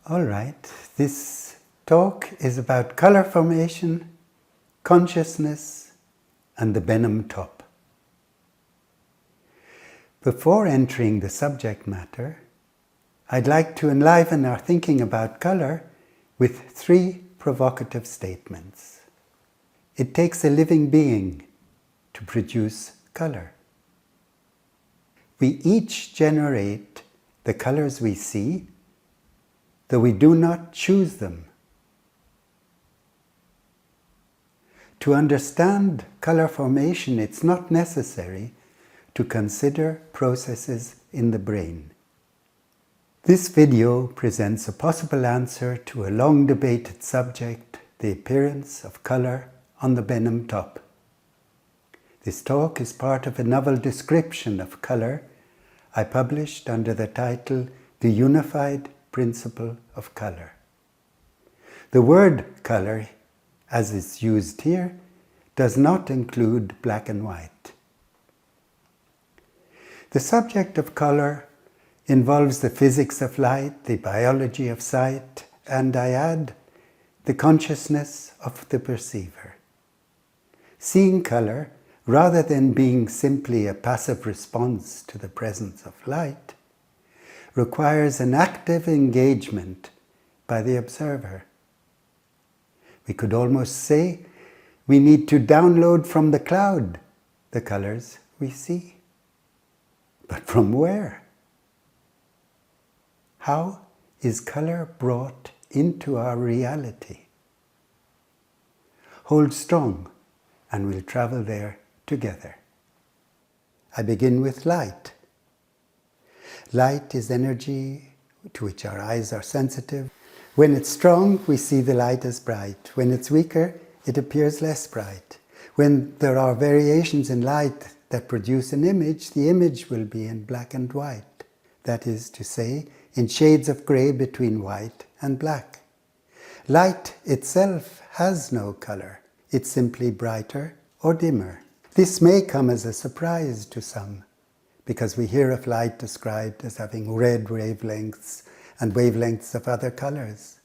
All right, this talk is about color formation, consciousness, and the Benham top. Before entering the subject matter, I'd like to enliven our thinking about color with 3 provocative statements. It takes a living being to produce color. We each generate the colors we see, though we do not choose them. To understand color formation, it's not necessary to consider processes in the brain. This video presents a possible answer to a long debated subject, the appearance of color on the Benham top. This talk is part of a novel description of color I published under the title The Unified Principle of Color. The word color, as is used here, does not include black and white. The subject of color involves the physics of light, the biology of sight, and I add, the consciousness of the perceiver. Seeing color, rather than being simply a passive response to the presence of light, requires an active engagement by the observer. We could almost say we need to download from the cloud the colors we see. But from where? How is color brought into our reality? Hold strong, and we'll travel there together. I begin with light. Light is energy to which our eyes are sensitive. When it's strong, we see the light as bright. When it's weaker, it appears less bright. When there are variations in light that produce an image, the image will be in black and white. That is to say, in shades of grey between white and black. Light itself has no color. It's simply brighter or dimmer. This may come as a surprise to some, because we hear of light described as having red wavelengths and wavelengths of other colors.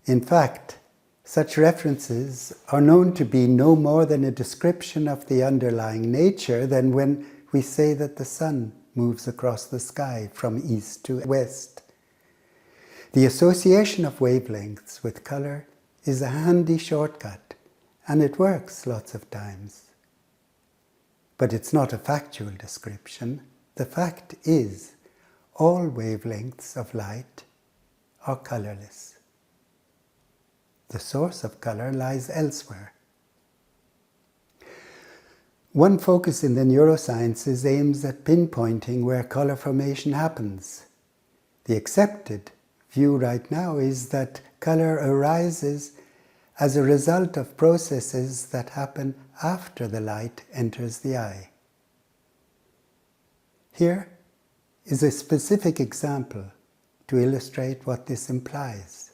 In fact, such references are known to be no more than a description of the underlying nature than when we say that the sun moves across the sky from east to west. The association of wavelengths with color is a handy shortcut, and it works lots of times. But it's not a factual description. The fact is, all wavelengths of light are colorless. The source of color lies elsewhere. One focus in the neurosciences aims at pinpointing where color formation happens. The accepted view right now is that color arises as a result of processes that happen after the light enters the eye. Here is a specific example to illustrate what this implies.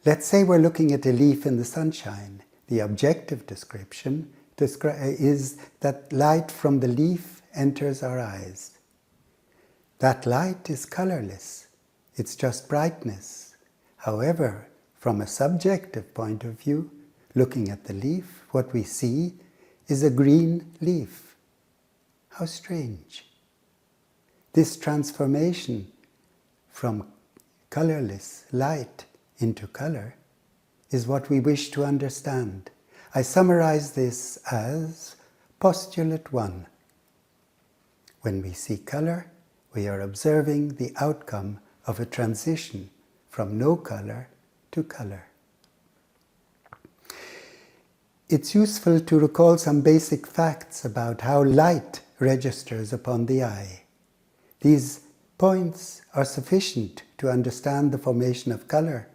Let's say we're looking at a leaf in the sunshine. The objective description is that light from the leaf enters our eyes. That light is colorless. It's just brightness. However, from a subjective point of view, looking at the leaf, what we see is a green leaf. How strange. This transformation from colorless light into color is what we wish to understand. I summarize this as postulate 1. When we see color, we are observing the outcome of a transition from no color to color. It's useful to recall some basic facts about how light registers upon the eye. These points are sufficient to understand the formation of color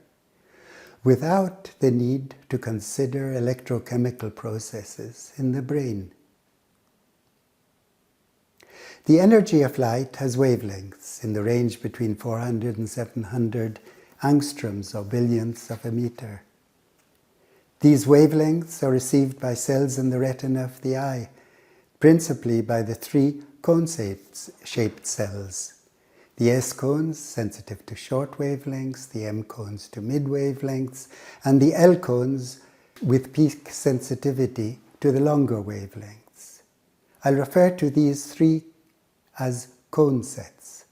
without the need to consider electrochemical processes in the brain. The energy of light has wavelengths in the range between 400 and 700 angstroms or billionths of a meter. These wavelengths are received by cells in the retina of the eye, principally by the 3 cone-shaped cells. The S cones sensitive to short wavelengths, the M cones to mid wavelengths, and the L cones with peak sensitivity to the longer wavelengths. I'll refer to these three as cone sets.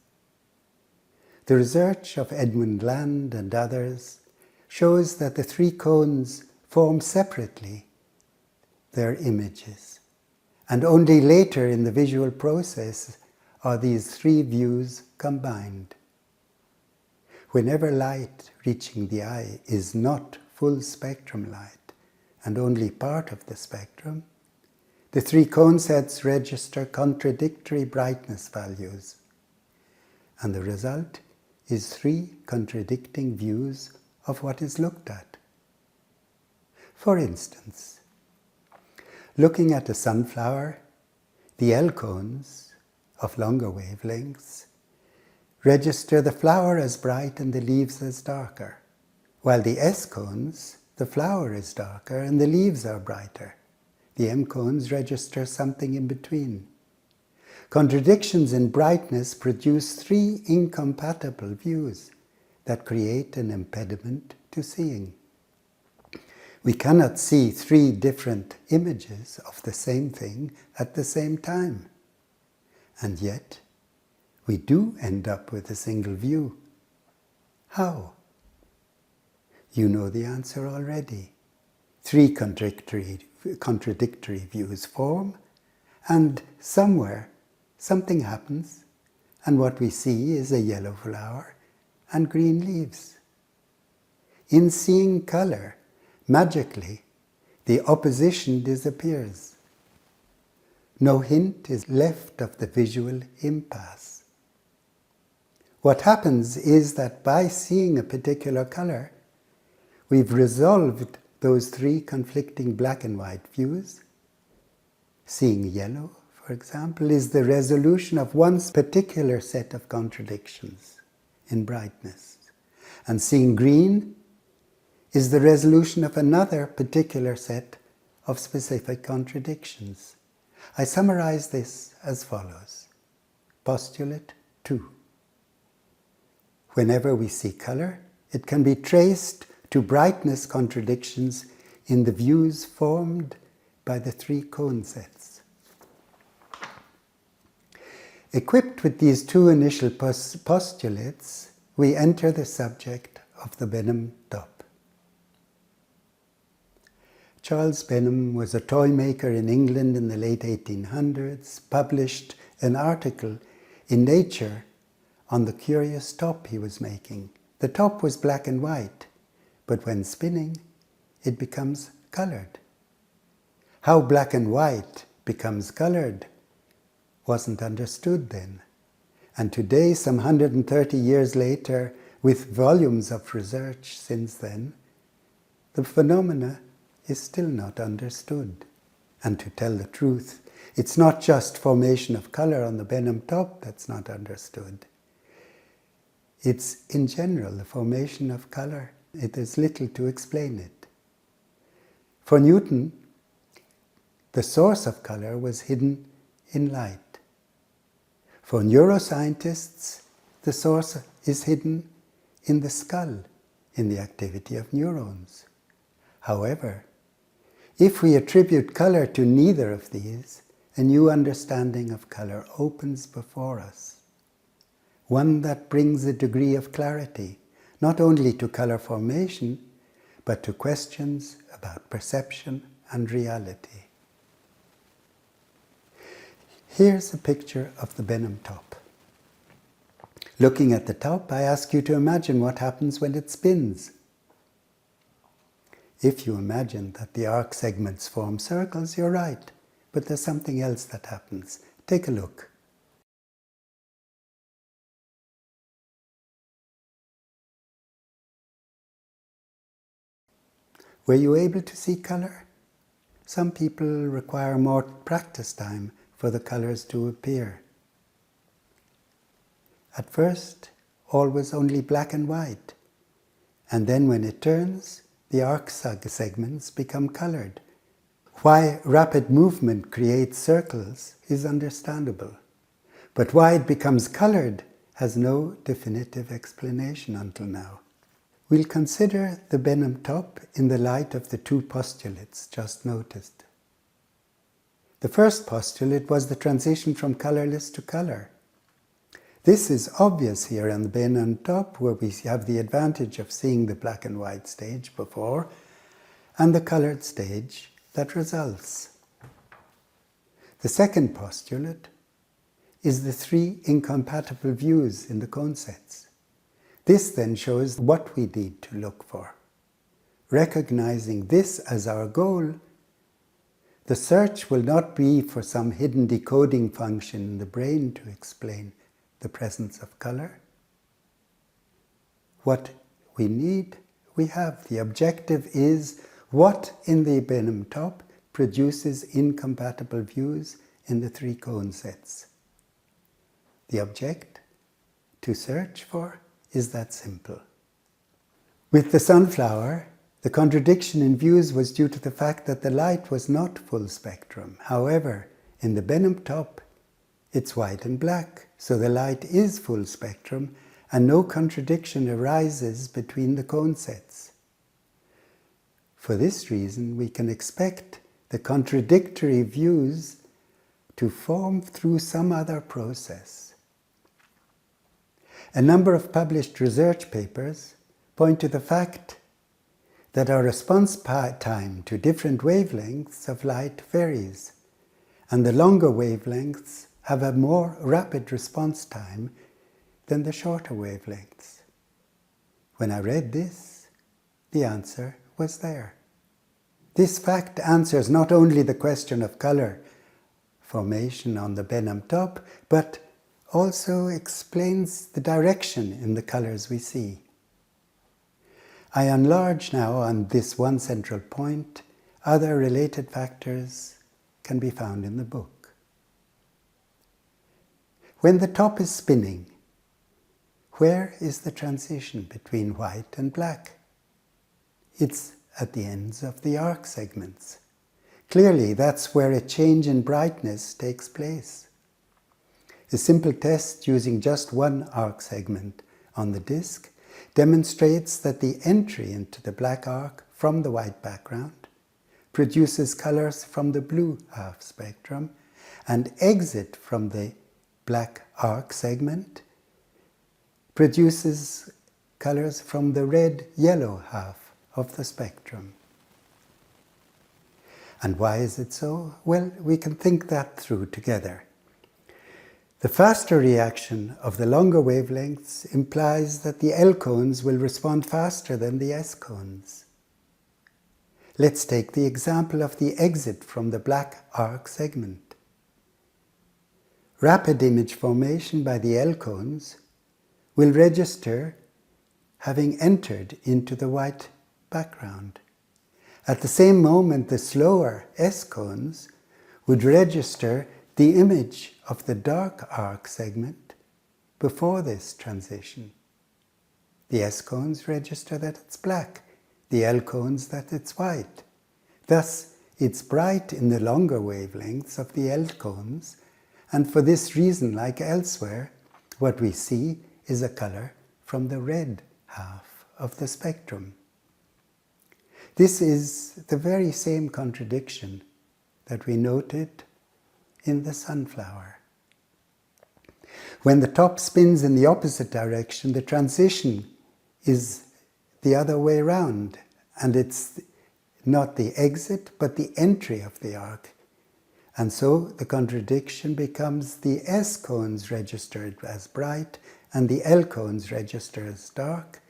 The research of Edmund Land and others shows that the three cones form separately their images, and only later in the visual process are these three views combined. Whenever light reaching the eye is not full spectrum light and only part of the spectrum, the three cone sets register contradictory brightness values, and the result is three contradicting views of what is looked at. For instance, looking at a sunflower, the L cones of longer wavelengths register the flower as bright and the leaves as darker, while the S cones, the flower is darker and the leaves are brighter. The M cones register something in between. Contradictions in brightness produce three incompatible views that create an impediment to seeing. We cannot see three different images of the same thing at the same time. And yet, we do end up with a single view. How? You know the answer already. Three contradictory views form, and somewhere something happens, and what we see is a yellow flower and green leaves. In seeing color, magically, the opposition disappears. No hint is left of the visual impasse. What happens is that by seeing a particular color, we've resolved those three conflicting black and white views. Seeing yellow, for example, is the resolution of one particular set of contradictions in brightness. And seeing green is the resolution of another particular set of specific contradictions. I summarize this as follows. Postulate 2. Whenever we see color, it can be traced to brightness contradictions in the views formed by the three cone sets. Equipped with these two initial postulates, we enter the subject of the Benham top. Charles Benham was a toy maker in England in the late 1800s, published an article in Nature on the curious top he was making. The top was black and white, but when spinning, it becomes colored. How black and white becomes colored wasn't understood then. And today, some 130 years later, with volumes of research since then, the phenomena is still not understood. And to tell the truth, it's not just formation of color on the Benham top that's not understood. It's, in general, the formation of color. It is little to explain it. For Newton, the source of color was hidden in light. For neuroscientists, the source is hidden in the skull, in the activity of neurons. However, if we attribute color to neither of these, a new understanding of color opens before us. One that brings a degree of clarity, not only to color formation, but to questions about perception and reality. Here's a picture of the Benham top. Looking at the top, I ask you to imagine what happens when it spins. If you imagine that the arc segments form circles, you're right, but there's something else that happens. Take a look. Were you able to see color? Some people require more practice time for the colors to appear. At first, all was only black and white, and then when it turns, the arc segments become colored. Why rapid movement creates circles is understandable, but why it becomes colored has no definitive explanation until now. We'll consider the Benham top in the light of the two postulates just noticed. The first postulate was the transition from colorless to color. This is obvious here on the Benham top, where we have the advantage of seeing the black and white stage before and the colored stage that results. The second postulate is the three incompatible views in the cone sets. This then shows what we need to look for. Recognizing this as our goal, the search will not be for some hidden decoding function in the brain to explain the presence of color. What we need, we have. The objective is what in the Benham top produces incompatible views in the three cone sets. The object to search for is that simple. With the sunflower, the contradiction in views was due to the fact that the light was not full spectrum. However, in the Benham top, it's white and black, so the light is full spectrum and no contradiction arises between the cone sets. For this reason, we can expect the contradictory views to form through some other process. A number of published research papers point to the fact that our response time to different wavelengths of light varies, and the longer wavelengths have a more rapid response time than the shorter wavelengths. When I read this, the answer was there. This fact answers not only the question of color formation on the Benham top, but also explains the direction in the colors we see. I enlarge now on this one central point. Other related factors can be found in the book. When the top is spinning, where is the transition between white and black? It's at the ends of the arc segments. Clearly, that's where a change in brightness takes place. A simple test using just one arc segment on the disk demonstrates that the entry into the black arc from the white background produces colors from the blue half spectrum, and exit from the black arc segment produces colors from the red-yellow half of the spectrum. And why is it so? Well, we can think that through together. The faster reaction of the longer wavelengths implies that the L cones will respond faster than the S cones. Let's take the example of the exit from the black arc segment. Rapid image formation by the L cones will register having entered into the white background. At the same moment, the slower S cones would register the image of the dark arc segment before this transition. The S cones register that it's black, the L cones that it's white. Thus, it's bright in the longer wavelengths of the L cones, and for this reason, like elsewhere, what we see is a color from the red half of the spectrum. This is the very same contradiction that we noted in the sunflower. When the top spins in the opposite direction, the transition is the other way around, and it's not the exit, but the entry of the arc. And so the contradiction becomes the S cones registered as bright and the L cones register as dark.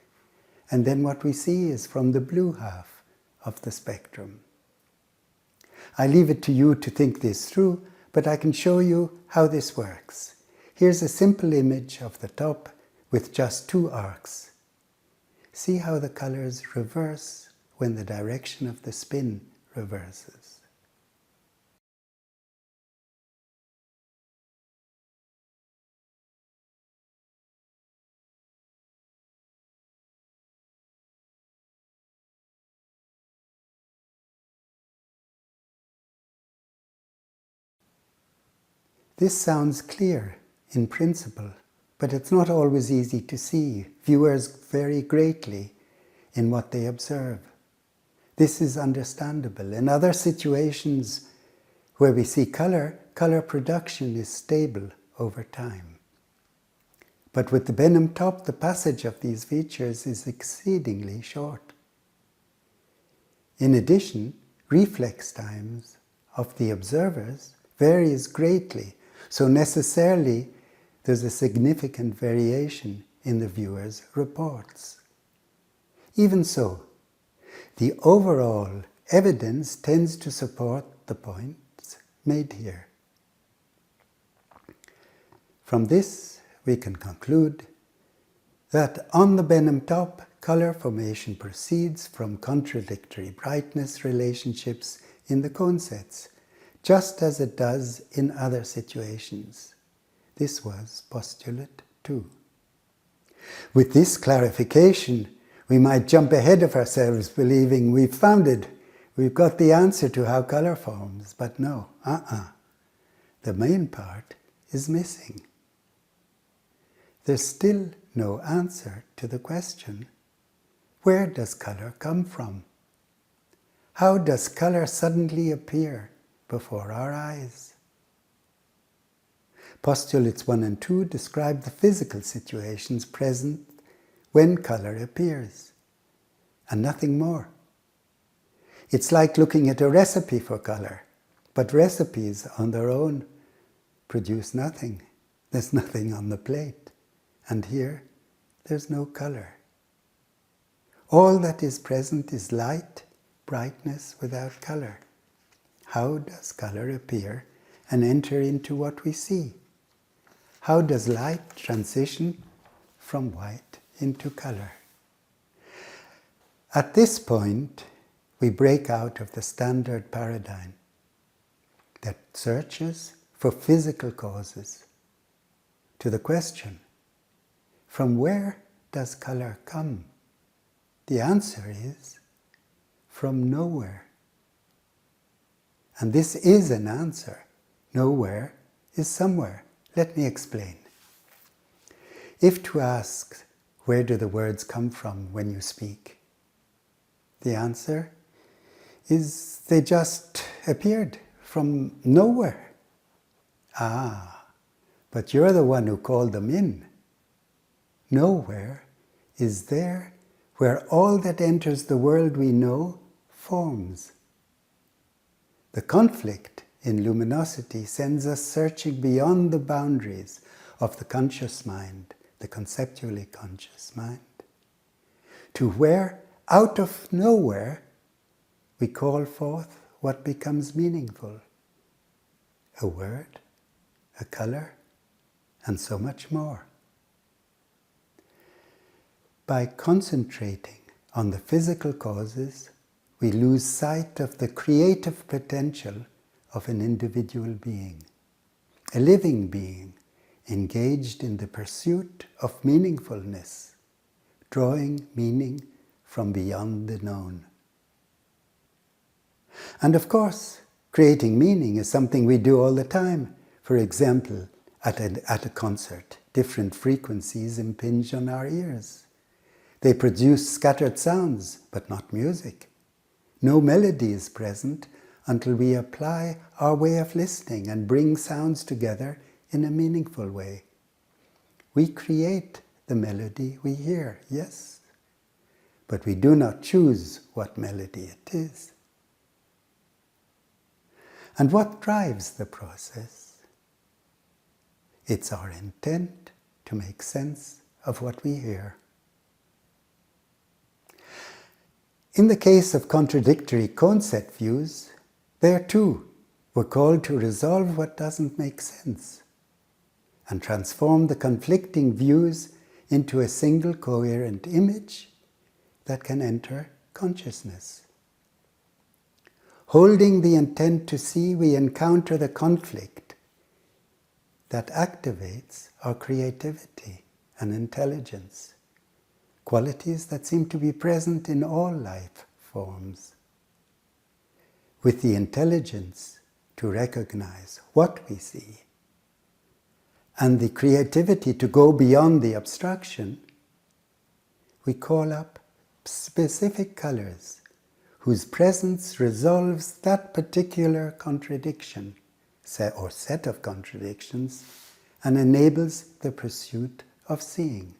And then what we see is from the blue half of the spectrum. I leave it to you to think this through, but I can show you how this works. Here's a simple image of the top with just two arcs. See how the colors reverse when the direction of the spin reverses. This sounds clear in principle, but it's not always easy to see. Viewers vary greatly in what they observe. This is understandable. In other situations where we see color, color production is stable over time. But with the Benham top, the passage of these features is exceedingly short. In addition, reflex times of the observers varies greatly, so necessarily there's a significant variation in the viewers' reports. Even so, the overall evidence tends to support the points made here. From this, we can conclude that on the Benham top, color formation proceeds from contradictory brightness relationships in the cone sets, just as it does in other situations. This was postulate 2. With this clarification, we might jump ahead of ourselves believing we've found it, we've got the answer to how color forms, but no, the main part is missing. There's still no answer to the question, where does color come from? How does color suddenly appear before our eyes? Postulates 1 and 2 describe the physical situations present when color appears, and nothing more. It's like looking at a recipe for color, but recipes on their own produce nothing. There's nothing on the plate, and here there's no color. All that is present is light, brightness without color. How does color appear and enter into what we see? How does light transition from white into color? At this point, we break out of the standard paradigm that searches for physical causes to the question, from where does color come? The answer is from nowhere. And this is an answer. Nowhere is somewhere. Let me explain. If to ask, where do the words come from when you speak? The answer is they just appeared from nowhere. But you're the one who called them in. Nowhere is there where all that enters the world we know forms. The conflict in luminosity sends us searching beyond the boundaries of the conscious mind, the conceptually conscious mind, to where, out of nowhere, we call forth what becomes meaningful. A word, a color, and so much more. By concentrating on the physical causes, we lose sight of the creative potential of an individual being, a living being engaged in the pursuit of meaningfulness, drawing meaning from beyond the known. And of course, creating meaning is something we do all the time. For example, at a concert, different frequencies impinge on our ears. They produce scattered sounds, but not music. No melody is present until we apply our way of listening and bring sounds together in a meaningful way. We create the melody we hear, yes, but we do not choose what melody it is. And what drives the process? It's our intent to make sense of what we hear. In the case of contradictory concept views, there too we're called to resolve what doesn't make sense and transform the conflicting views into a single coherent image that can enter consciousness. Holding the intent to see, we encounter the conflict that activates our creativity and intelligence, qualities that seem to be present in all life forms. With the intelligence to recognize what we see and the creativity to go beyond the abstraction, we call up specific colors whose presence resolves that particular contradiction or set of contradictions and enables the pursuit of seeing.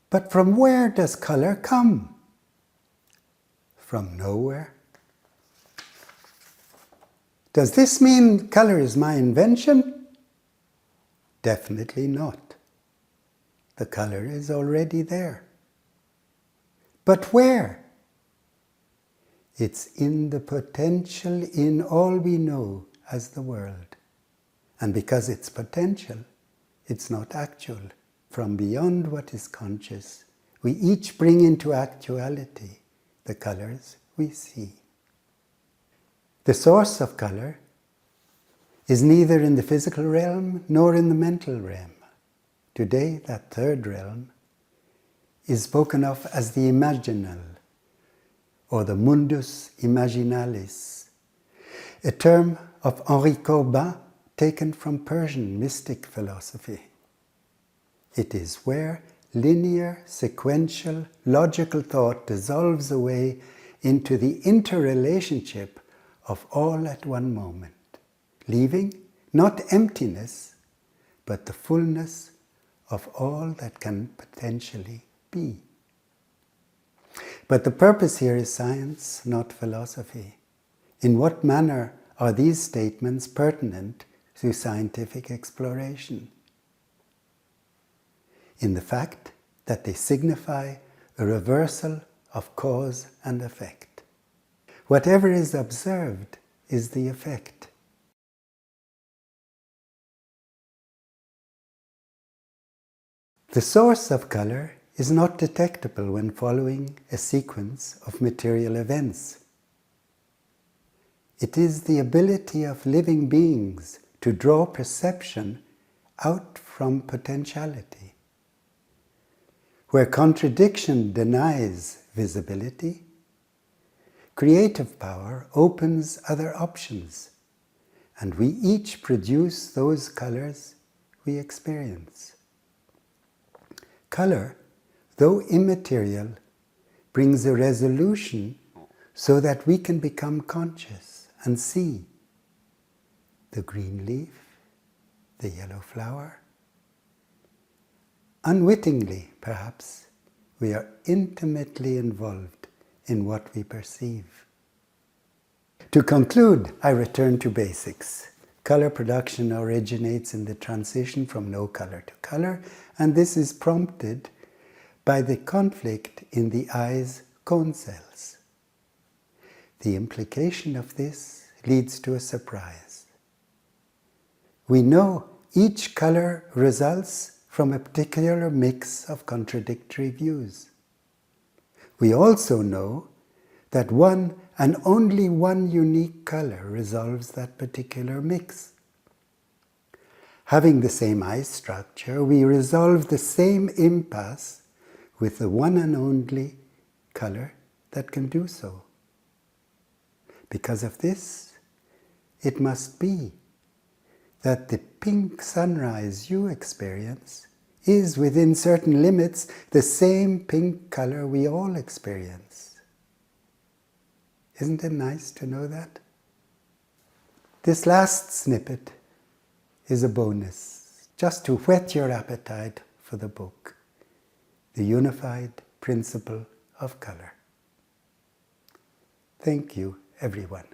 But from where does color come? From nowhere. Does this mean color is my invention? Definitely not. The color is already there. But where? It's in the potential in all we know as the world. And because it's potential, it's not actual. From beyond what is conscious, we each bring into actuality the colors we see. The source of color is neither in the physical realm nor in the mental realm. Today, that third realm is spoken of as the imaginal, or the mundus imaginalis, a term of Henri Corbin taken from Persian mystic philosophy. It is where linear, sequential, logical thought dissolves away into the interrelationship of all at one moment, leaving not emptiness, but the fullness of all that can potentially be. But the purpose here is science, not philosophy. In what manner are these statements pertinent to scientific exploration? In the fact that they signify a reversal of cause and effect. Whatever is observed is the effect. The source of color is not detectable when following a sequence of material events. It is the ability of living beings to draw perception out from potentiality. Where contradiction denies visibility, creative power opens other options, and we each produce those colors we experience. Color, though immaterial, brings a resolution so that we can become conscious and see the green leaf, the yellow flower. Unwittingly, perhaps, we are intimately involved in what we perceive. To conclude, I return to basics. Color production originates in the transition from no color to color, and this is prompted by the conflict in the eye's cone cells. The implication of this leads to a surprise. We know each color results from a particular mix of contradictory views. We also know that one and only one unique color resolves that particular mix. Having the same eye structure, we resolve the same impasse with the one and only color that can do so. Because of this, it must be that the pink sunrise you experience is, within certain limits, the same pink color we all experience. Isn't it nice to know that? This last snippet is a bonus, just to whet your appetite for the book, The Unified Principle of Color. Thank you, everyone.